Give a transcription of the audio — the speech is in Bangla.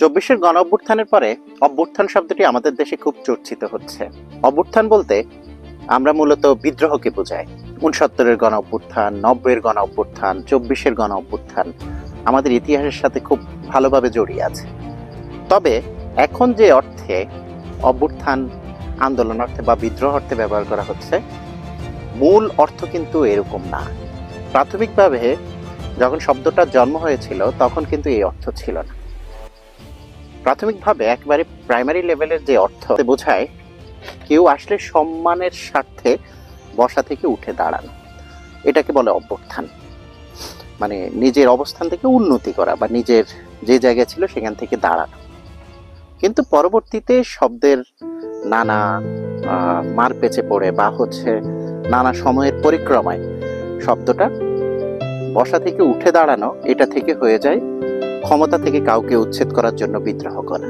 চব্বিশের গণ অভ্যুত্থানের পরে অভ্যুত্থান শব্দটি আমাদের দেশে খুব চর্চিত হচ্ছে। অভ্যুত্থান বলতে আমরা মূলত বিদ্রোহকে বোঝাই। ৬৯-এর গণ অভ্যুত্থান, ৯০-এর গণ অভ্যুত্থান, ২৪-এর গণ অভ্যুত্থান আমাদের ইতিহাসের সাথে খুব ভালোভাবে জড়িয়ে আছে। তবে এখন যে অর্থে অভ্যুত্থান আন্দোলন অর্থে বা বিদ্রোহ অর্থে ব্যবহার করা হচ্ছে, মূল অর্থ কিন্তু এরকম না। প্রাথমিকভাবে যখন শব্দটার জন্ম হয়েছিল তখন কিন্তু এই অর্থ ছিল না। প্রাথমিকভাবে একেবারে প্রাইমারি লেভেলের যে অর্থ বোঝায় কেউ আসলে সম্মানের স্বার্থে বসা থেকে উঠে দাঁড়ানো, এটাকে বলে অভ্যুত্থান। মানে নিজের অবস্থান থেকে উন্নতি করা বা নিজের যে জায়গা ছিল সেখান থেকে দাঁড়ানো। কিন্তু পরবর্তীতে শব্দের নানা মার পেচে পড়ে বা নানা সময়ের পরিক্রমায় শব্দটা বসা থেকে উঠে দাঁড়ানো এটা থেকে হয়ে যায় ক্ষমতা থেকে কাউকে উচ্ছেদ করার জন্য বিদ্রোহ করা।